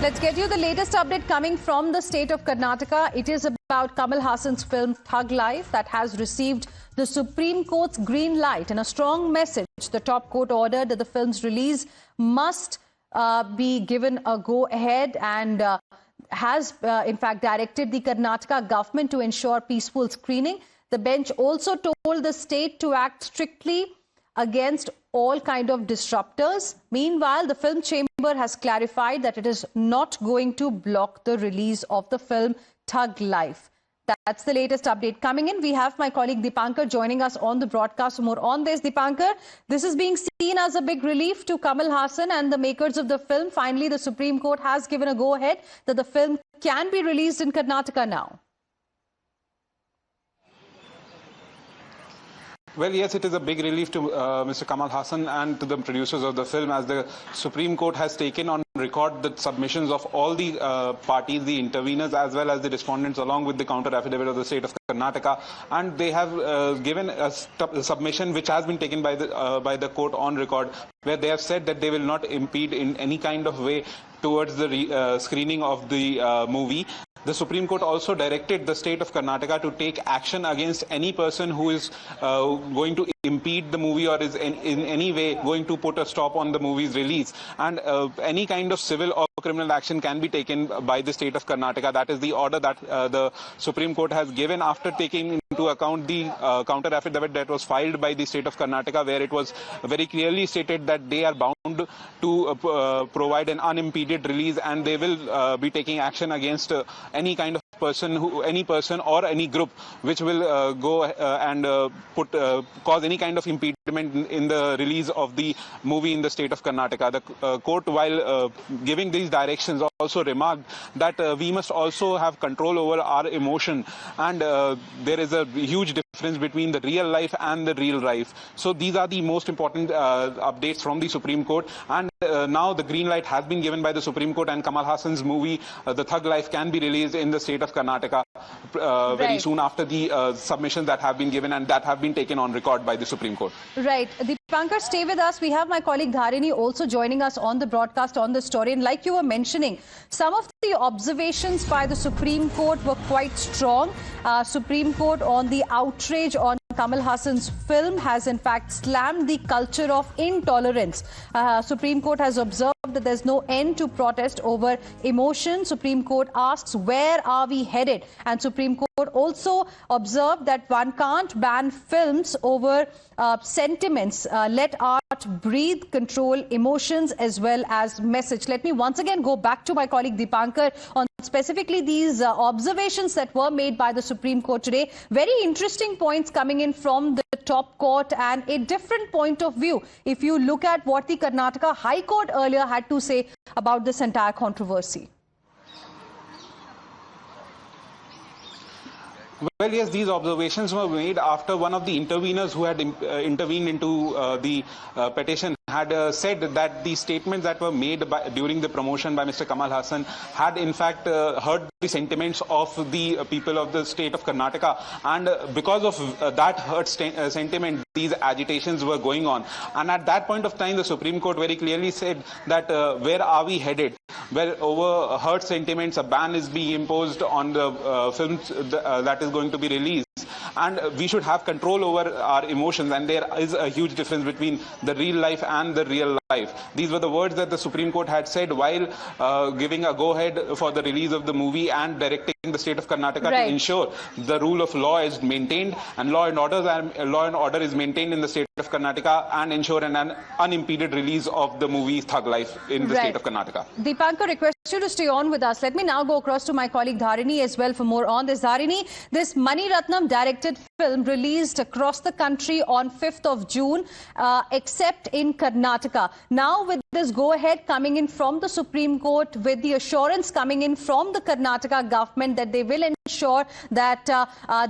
Let's get you the latest update coming from the state of Karnataka. It is about Kamal Haasan's film Thug Life that has received the Supreme Court's green light. In a strong message, the top court ordered that the film's release must be given a go-ahead and has in fact directed the Karnataka government to ensure peaceful screening. The bench also told the state to act strictly against all kind of disruptors. Meanwhile, the film chamber has clarified that it is not going to block the release of the film Thug Life. That's the latest update coming in. We have my colleague Dipankar joining us on the broadcast. For more on this, Dipankar, this is being seen as a big relief to Kamal Haasan and the makers of the film. Finally, the Supreme Court has given a go-ahead that the film can be released in Karnataka now. Well, yes, it is a big relief to Mr. Kamal Haasan and to the producers of the film, as the Supreme Court has taken on record the submissions of all the parties, the interveners, as well as the respondents, along with the counter affidavit of the state of Karnataka, and they have given a submission which has been taken by the court on record, where they have said that they will not impede in any kind of way towards the screening of the movie. The Supreme Court also directed the state of Karnataka to take action against any person who is going to impede the movie or is in any way going to put a stop on the movie's release. And any kind of civil or criminal action can be taken by the state of Karnataka. That is the order that the Supreme Court has given after taking into account the counter affidavit that was filed by the state of Karnataka, where it was very clearly stated that they are bound to provide an unimpeded release, and they will be taking action against any kind of person or any group which will go and cause any kind of impediment in the release of the movie in the state of Karnataka. The court, while giving these directions, also remarked that we must also have control over our emotion, and there is a huge difference between the real life and the real life. So these are the most important updates from the Supreme Court, and now the green light has been given by the Supreme Court, and Kamal Haasan's movie The Thug Life can be released in the state of Karnataka very soon after the submissions that have been given and that have been taken on record by the Supreme Court. Right. Dipankar, stay with us. We have my colleague Dharini also joining us on the broadcast on the story. And like you were mentioning, some of the observations by the Supreme Court were quite strong. Supreme Court on the outrage on Kamal Haasan's film has in fact slammed the culture of intolerance. Supreme Court has observed that there's no end to protest over emotion. Supreme Court asks, where are we headed? And Supreme Court also observed that one can't ban films over sentiments. Let art breathe, control emotions as well as message. Let me once again go back to my colleague Dipankar on specifically these observations that were made by the Supreme Court today. Very interesting points coming in from the top court and a different point of view if you look at what the Karnataka High Court earlier had to say about this entire controversy. Well, yes, these observations were made after one of the interveners who had intervened into the petition had said that the statements that were made during the promotion by Mr. Kamal Haasan had in fact hurt the sentiments of the people of the state of Karnataka, and because of that hurt sentiment, these agitations were going on. And at that point of time, the Supreme Court very clearly said that where are we headed? Well, over hurt sentiments, a ban is being imposed on the films that is going to be released. And we should have control over our emotions, and there is a huge difference between the real life and the real life. These were the words that the Supreme Court had said while giving a go-ahead for the release of the movie and directing the state of Karnataka to ensure the rule of law is maintained and law and order is maintained in the state of Karnataka, and ensure an unimpeded release of the movie Thug Life in the state of Karnataka. Dipankar, request you to stay on with us. Let me now go across to my colleague Dharini as well for more on this. Dharini, this Mani Ratnam directed film released across the country on 5th of June, except in Karnataka. Now with this go-ahead coming in from the Supreme Court, with the assurance coming in from the Karnataka government that they will ensure that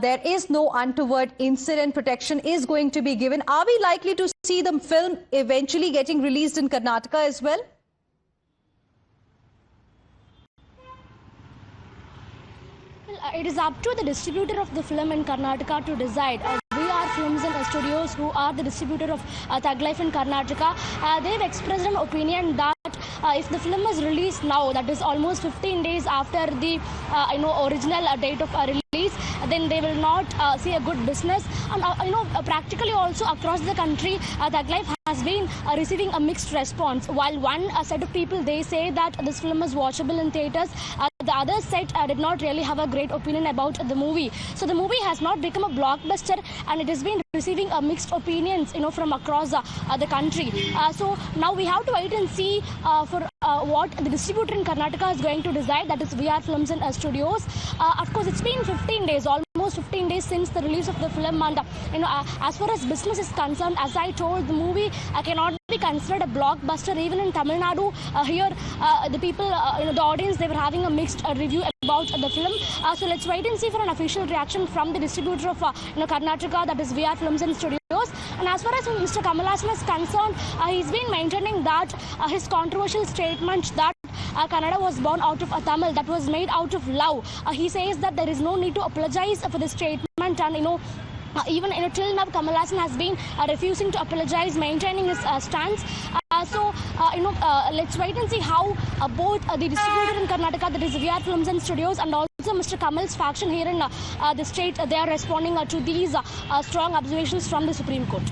there is no untoward incident, protection is going to be given, are we likely to see the film eventually getting released in Karnataka as well? It is up to the distributor of the film in Karnataka to decide. VR Films and Studios, who are the distributor of Thug Life in Karnataka, they've expressed an opinion that if the film is released now, that is almost 15 days after the original date of release, then they will not see a good business. And practically also across the country, Thug Life has been receiving a mixed response. While one set of people, they say that this film is watchable in theatres, the other set did not really have a great opinion about the movie. So the movie has not become a blockbuster, and it has been receiving mixed opinions, from across the country. So now we have to wait and see for what the distributor in Karnataka is going to decide. That is VR Films and Studios. Of course, it's been 15 days, almost 15 days since the release of the film, and as far as business is concerned, as I told, the movie cannot be considered a blockbuster. Even in Tamil Nadu, here the people, the audience, they were having a mixed review about the film. So let's wait and see for an official reaction from the distributor of Karnataka, that is VR Films and Studios. And as far as Mr. Kamal Haasan is concerned, he's been maintaining that his controversial statement that Kannada was born out of Tamil, that was made out of love. He says that there is no need to apologize for this statement, and even till now, Kamal Haasan has been refusing to apologize, maintaining his stance. Let's wait and see how both the distributor in Karnataka, that is VR Films and Studios, and also Mr. Kamal's faction here in the state, they are responding to these strong observations from the Supreme Court.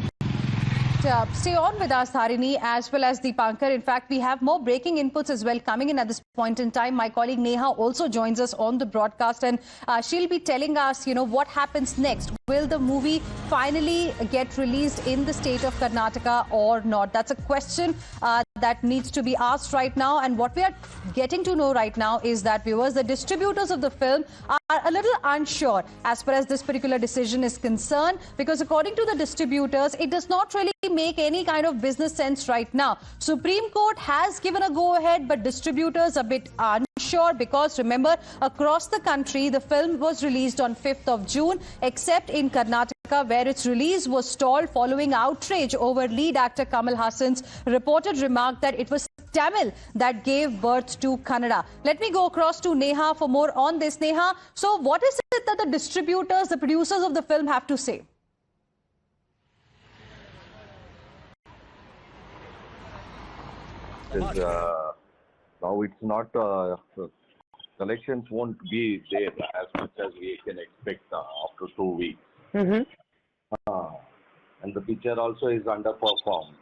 Stay on with us, Dharini, as well as Deepankar. In fact, we have more breaking inputs as well coming in at this point in time. My colleague Neha also joins us on the broadcast, and she'll be telling us, what happens next. Will the movie finally get released in the state of Karnataka or not? That's a question that needs to be asked right now. And what we are getting to know right now is that, viewers, the distributors of the film are a little unsure as far as this particular decision is concerned, because according to the distributors, it does not really make any kind of business sense right now. Supreme Court has given a go-ahead, but distributors a bit unsure, because remember, across the country, the film was released on 5th of June, except in Karnataka, where its release was stalled following outrage over lead actor Kamal Haasan's reported remark that it was Tamil that gave birth to Kannada. Let me go across to Neha for more on this. Neha, so what is it that the distributors, the producers of the film have to say? Now it's not, collections won't be there as much as we can expect after 2 weeks. And the picture also is underperformed.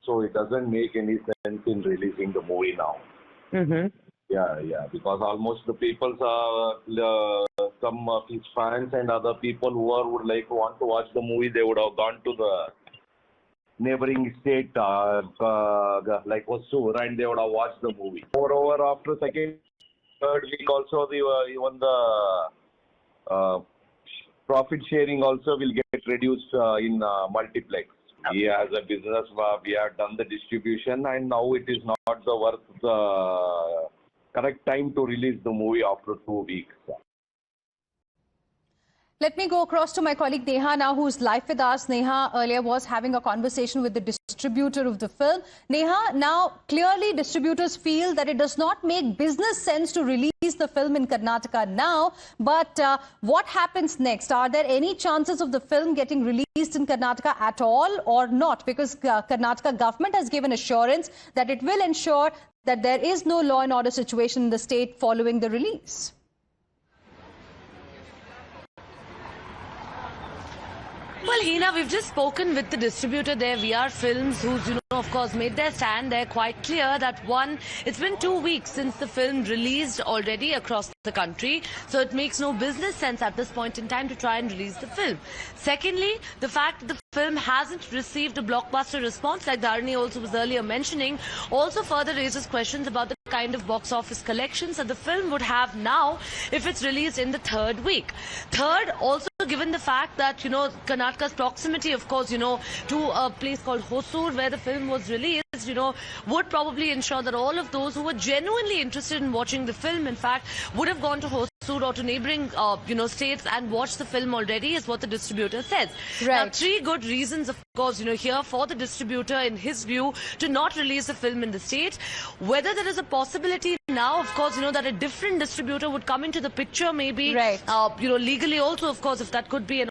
So it doesn't make any sense in releasing the movie now. Because almost the people, some of his fans and other people who would want to watch the movie, they would have gone to the neighboring state like Hosur, and they would have watched the movie. Moreover, after second, third week also, even the profit sharing also will get reduced in multiplex. We as a business, we have done the distribution, and now it is not the correct time to release the movie after 2 weeks. Let me go across to my colleague Neha now, who's live with us. Neha earlier was having a conversation with the distributor of the film. Neha, now clearly distributors feel that it does not make business sense to release the film in Karnataka now. But what happens next? Are there any chances of the film getting released in Karnataka at all or not? Because Karnataka government has given assurance that it will ensure that there is no law and order situation in the state following the release. Well, Hina, we've just spoken with the distributor there, VR Films, who's, of course, made their stand. They're quite clear that, one, it's been 2 weeks since the film released already across the country, so it makes no business sense at this point in time to try and release the film. Secondly, the fact that the film hasn't received a blockbuster response, like Dharini also was earlier mentioning, also further raises questions about the kind of box office collections that the film would have now if it's released in the third week. Third, also given the fact that, Karnataka's proximity, of course, to a place called Hosur where the film was released, would probably ensure that all of those who were genuinely interested in watching the film, in fact, would have gone to Hosur or to neighboring, states and watched the film already, is what the distributor says. Right. Now, 3 good reasons, of course, here for the distributor, in his view, to not release the film in the state. Whether there is a possibility now, of course, that a different distributor would come into the picture, maybe, right. legally also, of course, if that could be an